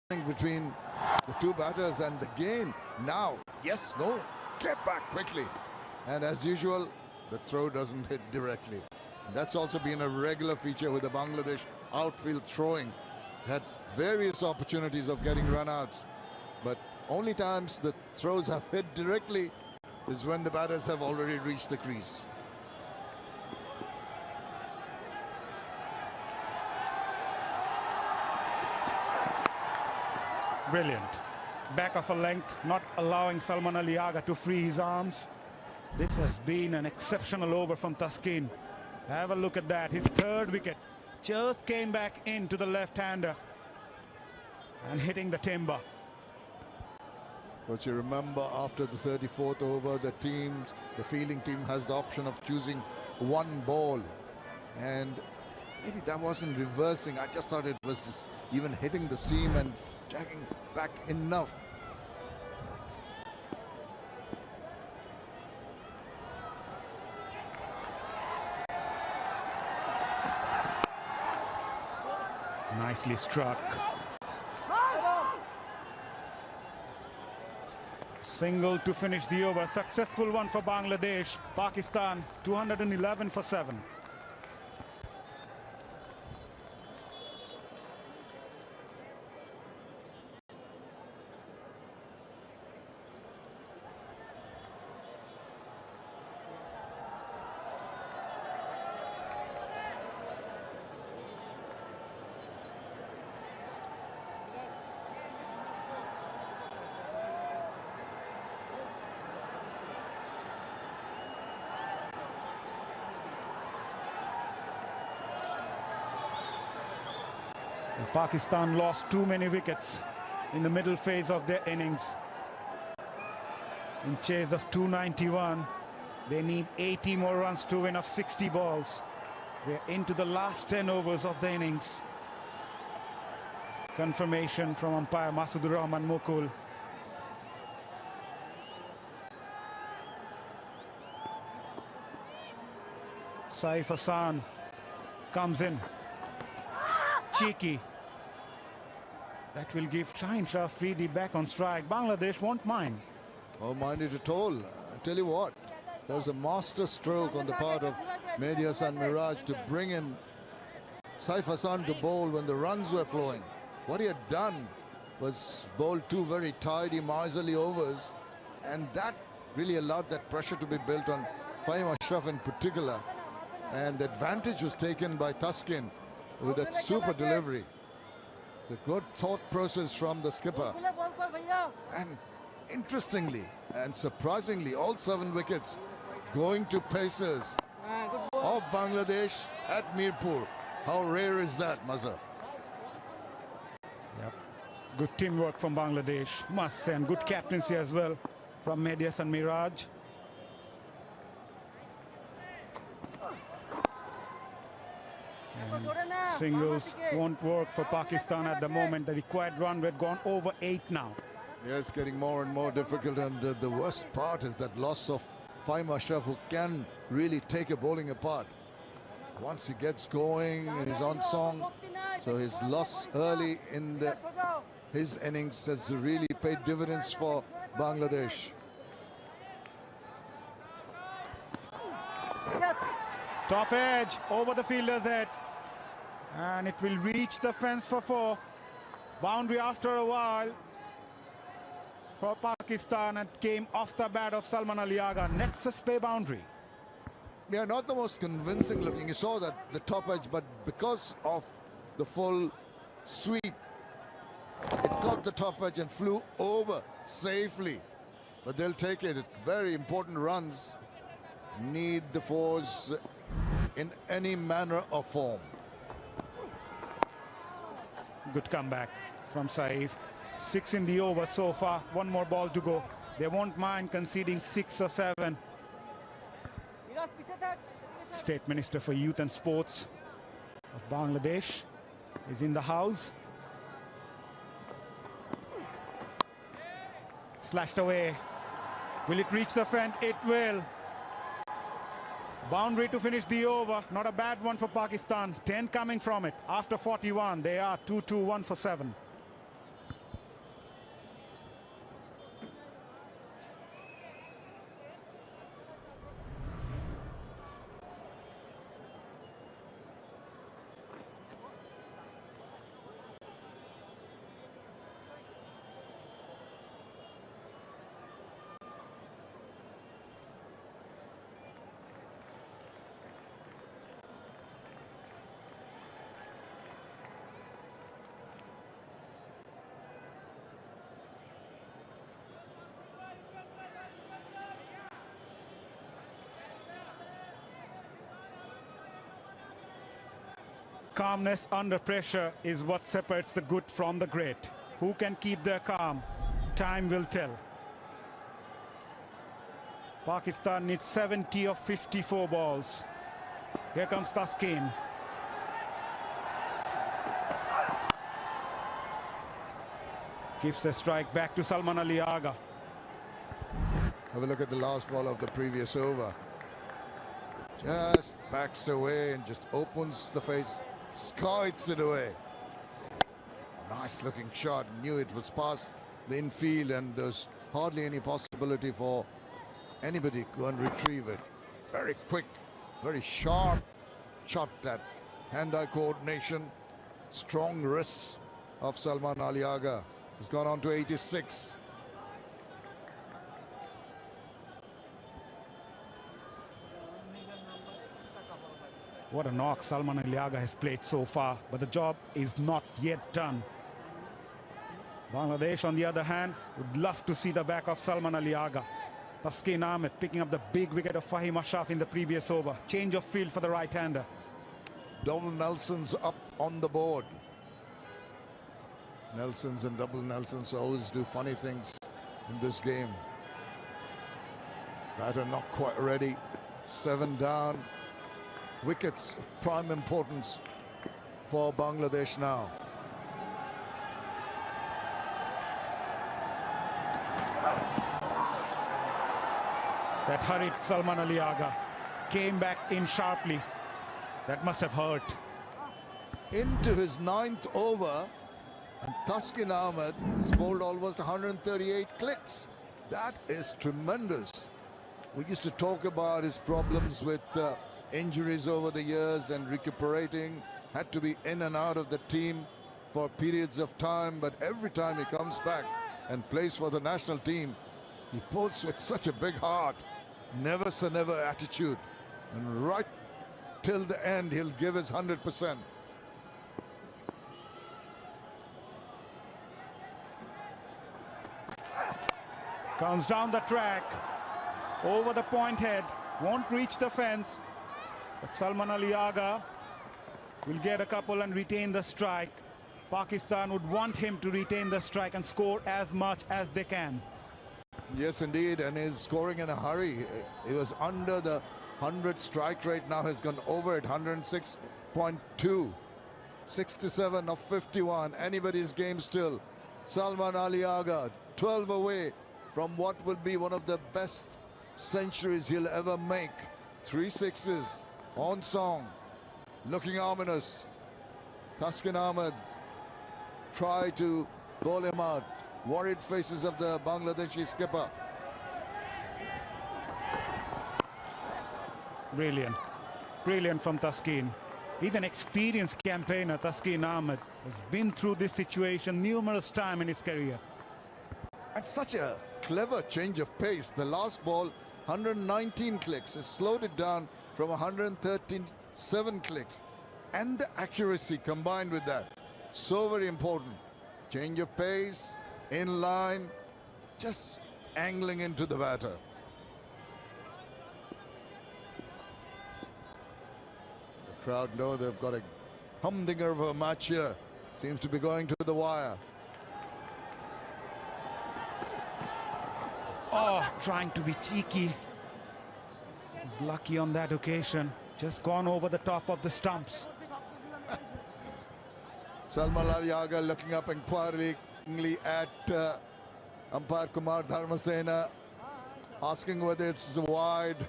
between the two batters, and the game now, yes, no, get back quickly. And as usual, the throw doesn't hit directly. That's also been a regular feature with the Bangladesh outfield throwing. Had various opportunities of getting runouts, but only times the throws have hit directly is when the batters have already reached the crease. Brilliant. Back of a length, not allowing Salman Ali Agha to free his arms. This has been an exceptional over from Taskin. Have a look at that. His third wicket just came back into the left-hander and hitting the timber. But you remember, after the 34th over, the fielding team has the option of choosing one ball, and maybe that wasn't reversing. I just thought it was just even hitting the seam and jagging back enough. Nicely struck. Single to finish the over. Successful one for Bangladesh. Pakistan 211 for 7. Pakistan lost too many wickets in the middle phase of their innings. In chase of 291, they need 80 more runs to win off 60 balls. We're into the last 10 overs of the innings. Confirmation from umpire Masudur Rahman Mukul. Saif Hassan comes in. Cheeky. That will give Afridi back on strike. Bangladesh won't mind. Oh, mind it at all. I tell you what, there was a master stroke on the part of Mehdi Hasan Miraj to bring in Saif Hassan to bowl when the runs were flowing. What he had done was bowl two very tidy, miserly overs, and that really allowed that pressure to be built on Fahim Ashraf in particular. And the advantage was taken by Taskin with that super delivery. It's a good thought process from the skipper. And interestingly and surprisingly, all 7 wickets going to pacers of Bangladesh at Mirpur. How rare is that, Mazhar? Yep. Good teamwork from Bangladesh, must say, and good captaincy as well from Mehdi Hasan Miraj. And singles won't work for Pakistan at the moment. The required run rate gone over 8 now. Yes, getting more and more difficult, and the worst part is that loss of Fahim Ashraf, who can really take a bowling apart. Once he gets going, he's on song. So his loss early in his innings has really paid dividends for Bangladesh. Top edge over the fielder's head, and it will reach the fence for 4. Boundary after a while for Pakistan, and came off the bat of Salman Ali Agha. Nexus Bay boundary. Yeah, not the most convincing looking. You saw that the top edge, but because of the full sweep, it got the top edge and flew over safely. But they'll take it. Very important runs. Need the 4s in any manner or form. Good comeback from Saif. 6 in the over so far. 1 more ball to go. They won't mind conceding 6 or 7. State Minister for Youth and Sports of Bangladesh is in the house. Slashed away. Will it reach the fence? It will. Boundary to finish the over. Not a bad one for Pakistan. 10 coming from it. After 41, they are 2-2-1 for 7. Calmness under pressure is what separates the good from the great. Who can keep their calm? Time will tell. Pakistan needs 70 of 54 balls. Here comes Taskeen. Gives a strike back to Salman Ali Agha. Have a look at the last ball of the previous over. Just backs away and just opens the face, skites it away. Nice looking shot. Knew it was past the infield and there's hardly any possibility for anybody to go and retrieve it. Very quick, very sharp shot. That hand-eye coordination, strong wrists of Salman Ali Agha. He's gone on to 86. What a knock Salman Ali Agha has played so far, but the job is not yet done. Bangladesh, on the other hand, would love to see the back of Salman Ali Agha. Taskeen Ahmed picking up the big wicket of Fahim Ashraf in the previous over. Change of field for the right-hander. Double Nelsons up on the board. Nelsons and double Nelsons always do funny things in this game. Batter not quite ready. 7 down. Wickets of prime importance for Bangladesh now. That hurried Salman Ali Agha. Came back in sharply. That must have hurt. Into his 9th over, and Taskeen Ahmed has bowled almost 138 clicks. That is tremendous. We used to talk about his problems with injuries over the years and recuperating. Had to be in and out of the team for periods of time, but every time he comes back and plays for the national team, he bowls with such a big heart, never say never attitude, and right till the end he'll give his 100%. Comes down the track, over the point head, won't reach the fence, but Salman Ali Agha will get a couple and retain the strike. Pakistan would want him to retain the strike and score as much as they can. Yes, indeed, and he's scoring in a hurry. He was under the 100 strike rate, now has gone over it, 106.2. 67 of 51, anybody's game still. Salman Ali Agha, 12 away from what will be one of the best centuries he'll ever make. 3 sixes on song, looking ominous. Taskeen Ahmed try to bowl him out. Worried faces of the Bangladeshi skipper. Brilliant. Brilliant from Taskeen. He's an experienced campaigner. Taskeen Ahmed has been through this situation numerous times in his career. And such a clever change of pace. The last ball, 119 clicks, has slowed it down from 137 clicks. And the accuracy combined with that. So very important. Change of pace, in line, just angling into the batter. The crowd know they've got a humdinger of a match here. Seems to be going to the wire. Oh, trying to be cheeky. He's lucky on that occasion. Just gone over the top of the stumps. Salman Ali Agha looking up inquiringly at umpire Kumar Dharmasena, asking whether it's wide,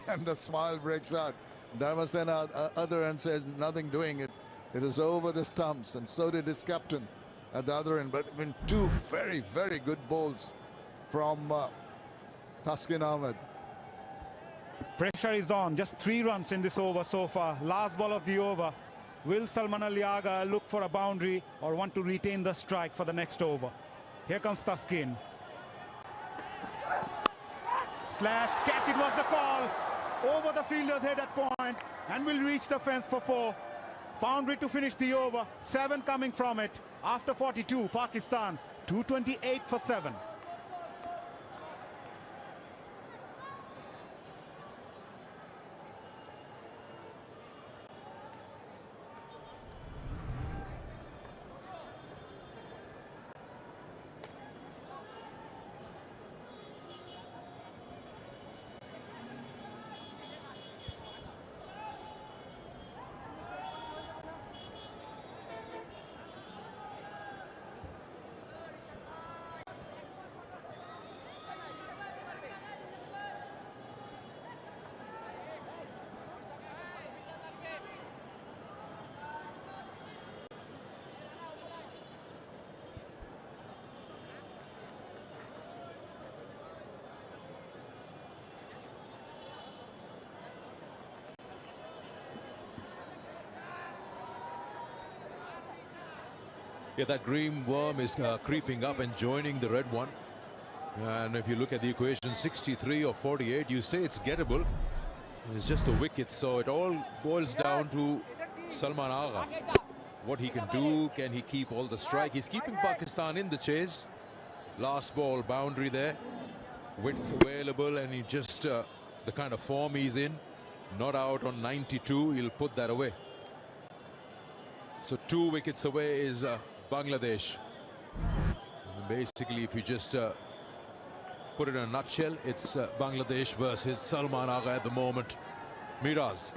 and the smile breaks out. Dharmasena other end says nothing doing it. It is over the stumps, and so did his captain at the other end. But in 2 very, very good bowls from Taskeen Ahmed. Pressure is on. Just 3 runs in this over so far. Last ball of the over. Will Salman Ali Agha look for a boundary or want to retain the strike for the next over? Here comes Taskeen. Slashed, catch, it was the call. Over the fielder's head at point and will reach the fence for 4. Boundary to finish the over. 7 coming from it. After 42, Pakistan 228 for 7. Yeah, that green worm is creeping up and joining the red one. And if you look at the equation, 63 or 48, you say it's gettable. It's just a wicket, so it all boils down to Salman Agha. What he can do, can he keep all the strike? He's keeping Pakistan in the chase. Last ball, boundary there. Width available, and he just, the kind of form he's in, not out on 92, he'll put that away. So 2 wickets away is Bangladesh. And basically, if you just put it in a nutshell, it's Bangladesh versus Salman Agha at the moment. Miraz.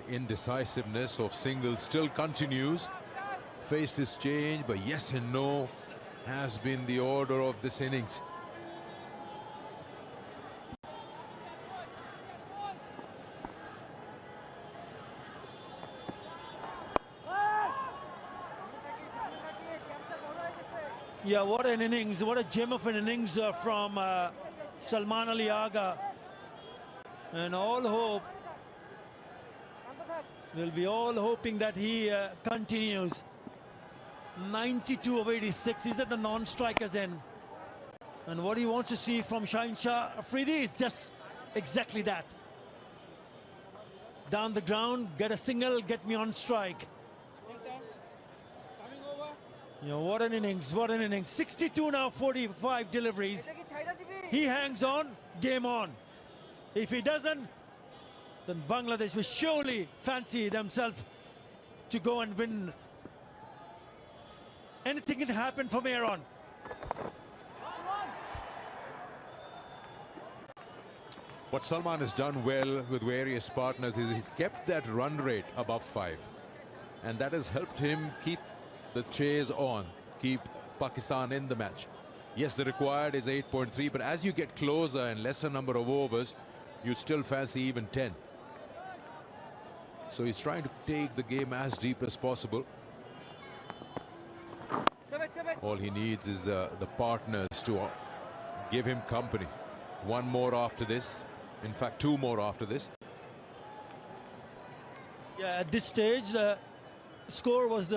The indecisiveness of singles still continues. Faces change, but yes and no has been the order of this innings. Yeah, what an innings, what a gem of an innings from Salman Ali Agha. And all hope, we'll be all hoping that he continues. 92 of 86, he's at the non-strikers end. And what he wants to see from Afridi is just exactly that. Down the ground, get a single, get me on strike. You know, what an innings, what an innings. 62 now, 45 deliveries. He hangs on, game on. If he doesn't, then Bangladesh will surely fancy themselves to go and win. Anything can happen from here on. What Salman has done well with various partners is he's kept that run rate above 5. And that has helped him keep the chase on, keep Pakistan in the match. Yes, the required is 8.3, but as you get closer and lesser number of overs, you'd still fancy even 10. So he's trying to take the game as deep as possible. All he needs is the partners to give him company. One more after this. In fact, 2 more after this. Yeah, at this stage, score was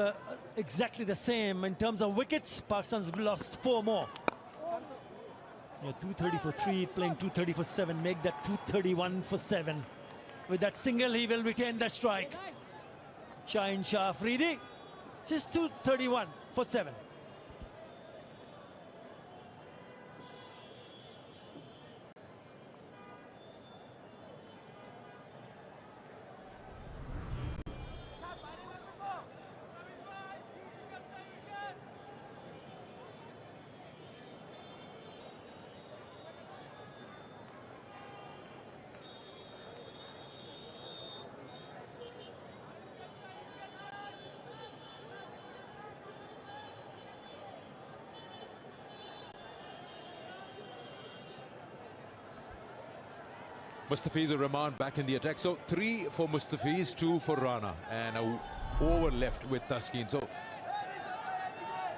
exactly the same in terms of wickets. Pakistan's lost 4 more. Yeah, 230 for 3, playing 230 for 7, make that 231 for 7. With that single, he will retain that strike. Shaheen Shah Afridi, just 231 for 7. Mustafiz Rahman back in the attack. So 3 for Mustafiz, 2 for Rana, and a over left with Taskeen. So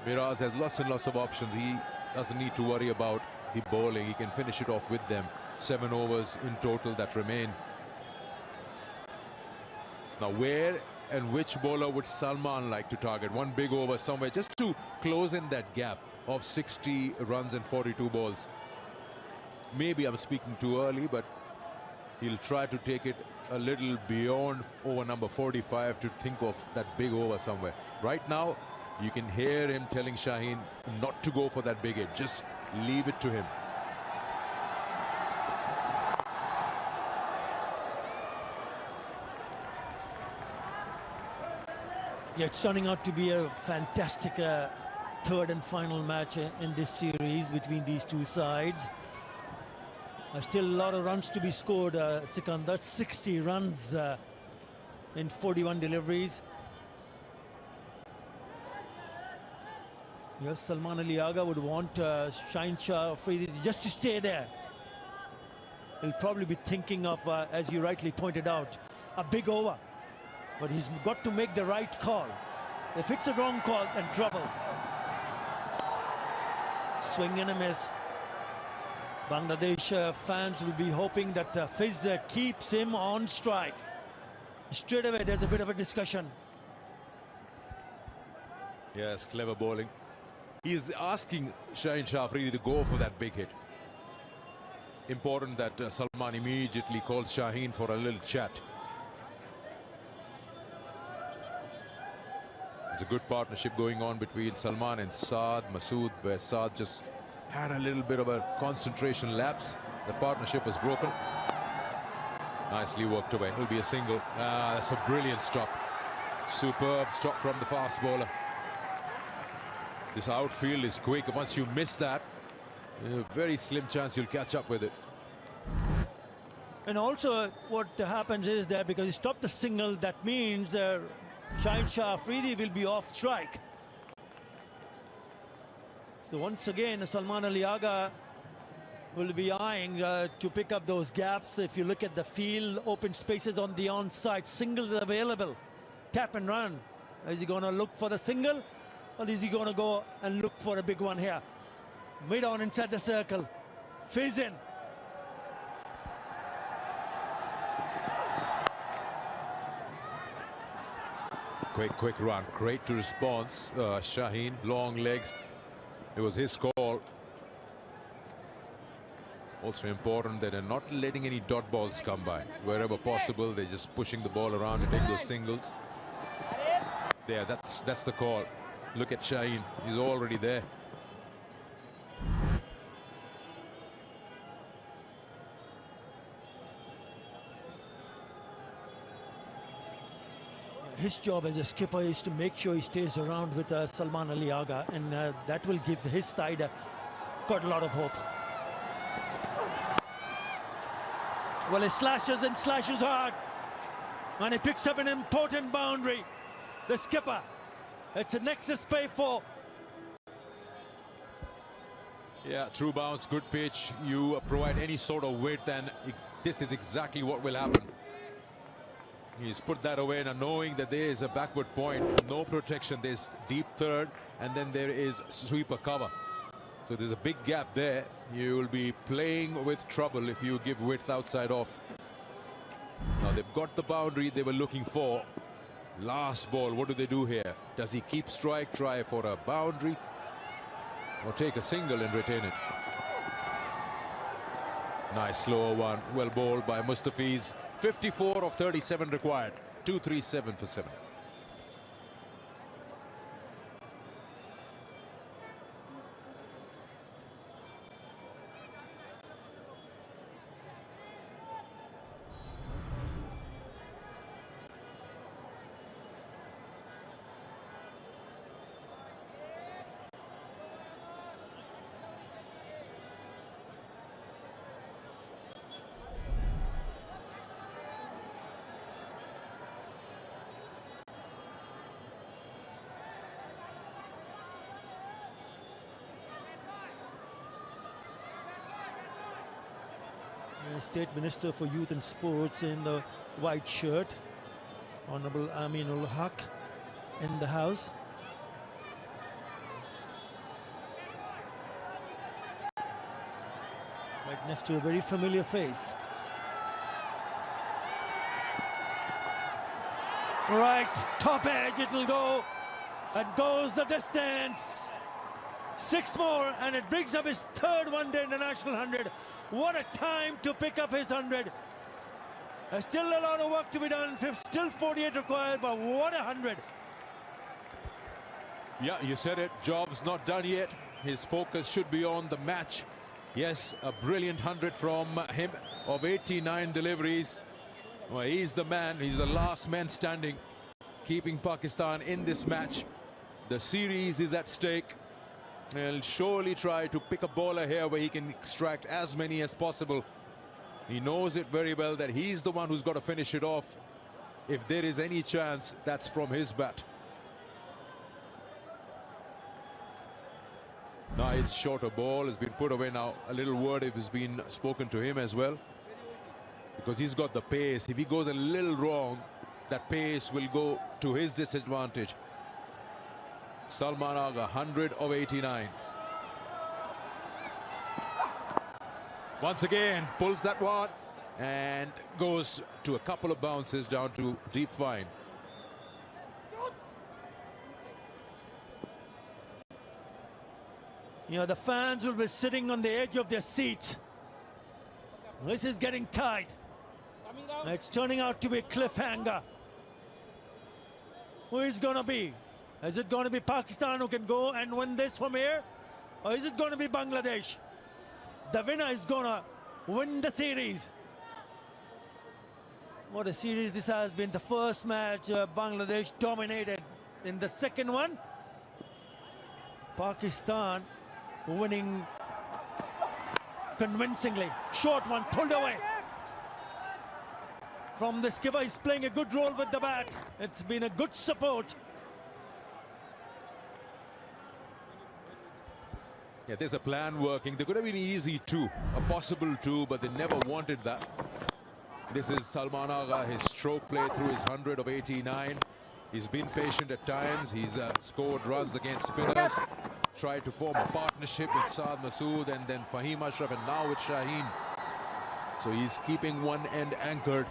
Miraz has lots and lots of options. He doesn't need to worry about the bowling. He can finish it off with them. 7 overs in total that remain. Now, where and which bowler would Salman like to target? One big over somewhere just to close in that gap of 60 runs and 42 balls. Maybe I'm speaking too early, but he'll try to take it a little beyond over number 45 to think of that big over somewhere. Right now, you can hear him telling Shaheen not to go for that big hit. Just leave it to him. Yeah, it's turning out to be a fantastic third and final match in this series between these two sides. Still a lot of runs to be scored, Sikandar. 60 runs in 41 deliveries. Yes, Salman Ali Agha would want Shaheen Shah Afridi just to stay there. He'll probably be thinking of, as you rightly pointed out, a big over. But he's got to make the right call. If it's a wrong call, then trouble. Swing and a miss. Bangladesh fans will be hoping that Fizz keeps him on strike. Straight away, there's a bit of a discussion. Yes, clever bowling. He's asking Shaheen Afridi to go for that big hit. Important that Salman immediately calls Shaheen for a little chat. There's a good partnership going on between Salman and Saad Masood, where Saad just had a little bit of a concentration lapse. The partnership was broken. Nicely worked away. It'll be a single. That's a brilliant stop. Superb stop from the fast bowler. This outfield is quick. Once you miss that, a very slim chance you'll catch up with it. And also what happens is that because he stopped the single, that means Shaheen Afridi will be off strike. So once again, Salman Ali Agha will be eyeing to pick up those gaps. If you look at the field, open spaces on the onside, singles available, tap and run. Is he going to look for the single, or is he going to go and look for a big one here? Mid on inside the circle, phase in. Quick run, great to response. Shaheen, long legs. It was his call. Also important that they're not letting any dot balls come by. Wherever possible, they're just pushing the ball around to take those singles. There, that's the call. Look at Shaheen, he's already there. His job as a skipper is to make sure he stays around with Salman Ali Agha, and that will give his side quite a lot of hope. Well, he slashes and slashes hard, and he picks up an important boundary. The skipper, it's a Nexus pay for. Yeah, true bounce, good pitch. You provide any sort of width, and this is exactly what will happen. He's put that away now, knowing that there is a backward point, no protection. There's deep third, and then there is sweeper cover. So there's a big gap there. You will be playing with trouble if you give width outside off. Now they've got the boundary they were looking for. Last ball, what do they do here? Does he keep strike, try for a boundary, or take a single and retain it? Nice slower one, well bowled by Mustafiz. 54 of 37 required. 237 for 7. State Minister for Youth and Sports in the white shirt, Honorable Aminul Haq, in the house. Right next to a very familiar face. Right, top edge, it'll go, and goes the distance. 6 more, and it brings up his third one-day international 100. What a time to pick up his 100. There's still a lot of work to be done. Still 48 required, but what a 100. Yeah, you said it. Job's not done yet. His focus should be on the match. Yes, a brilliant 100 from him of 89 deliveries. Well, he's the man. He's the last man standing, keeping Pakistan in this match. The series is at stake. He'll surely try to pick a bowler here where he can extract as many as possible. He knows it very well that he's the one who's got to finish it off. If there is any chance, that's from his bat. Now it's shorter ball, has been put away now. A little word has been spoken to him as well, because he's got the pace. If he goes a little wrong, that pace will go to his disadvantage. Salman Agha, 100 of 89. Once again, pulls that one and goes to a couple of bounces down to deep fine. You know, the fans will be sitting on the edge of their seats. This is getting tight. It's turning out to be a cliffhanger. Who is going to be? Is it going to be Pakistan who can go and win this from here? Or is it going to be Bangladesh? The winner is going to win the series. What a series this has been. The first match, Bangladesh dominated. In the second one, Pakistan winning convincingly. Short one, pulled away. From the skipper, he's playing a good role with the bat. It's been a good support. Yeah, there's a plan working. There could have been easy two, a possible two, but they never wanted that. This is Salman Agha, his stroke play through his 100 of 89. He's been patient at times. He's scored runs against spinners, tried to form a partnership with Saad Masood and then Fahim Ashraf, and now with Shaheen. So he's keeping one end anchored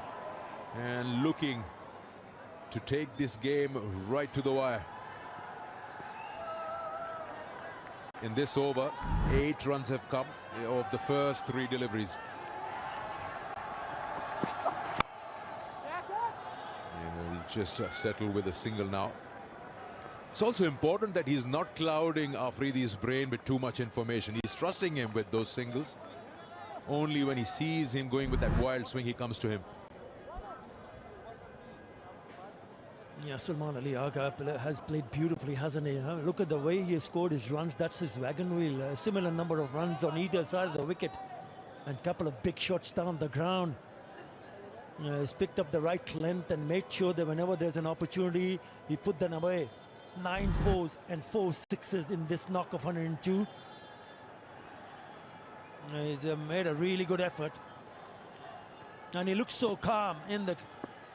and looking to take this game right to the wire. In this over, 8 runs have come of the first 3 deliveries. He'll just settle with a single now. It's also important that he's not clouding Afridi's brain with too much information. He's trusting him with those singles. Only when he sees him going with that wild swing, he comes to him. Yeah, Salman Ali Agha has played beautifully, hasn't he? Look at the way he has scored his runs. That's his wagon wheel. A similar number of runs on either side of the wicket. And a couple of big shots down the ground. He's picked up the right length and made sure that whenever there's an opportunity, he put them away. 9 fours and 4 sixes in this knock of 102. He's made a really good effort. And he looks so calm in the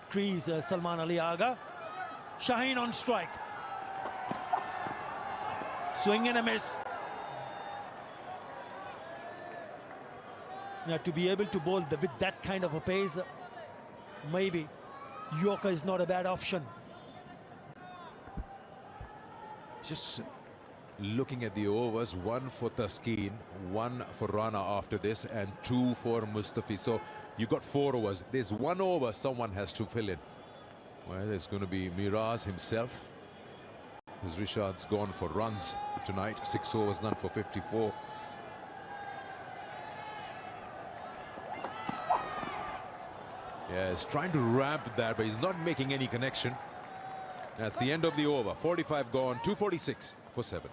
crease, Salman Ali Agha. Shaheen on strike. Swing and a miss. Now to be able to bowl with that kind of a pace, maybe Yorker is not a bad option. Just looking at the overs, 1 for Taskeen, 1 for Rana after this, and 2 for Mustafi. So you got 4 overs. There's 1 over someone has to fill in. Well, there's going to be Miraz himself, because Rishad's gone for runs tonight. 6 overs, none for 54. Yeah, he's trying to ramp that, but he's not making any connection. That's the end of the over. 45 gone, 246 for 7.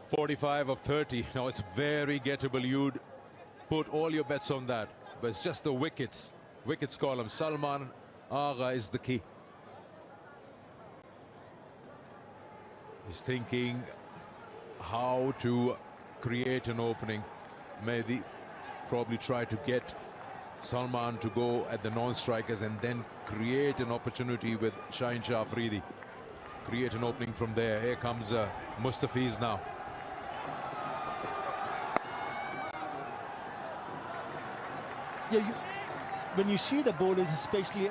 .45 of 30. Now it's very gettable. You'd put all your bets on that, but it's just the wickets column. Salman Agha is the key. He's thinking how to create an opening. Maybe probably try to get Salman to go at the non-strikers and then create an opportunity with Shaheen Shah Afridi. Create an opening from there. Here comes Mustafiz now. Yeah, when you see the bowlers, especially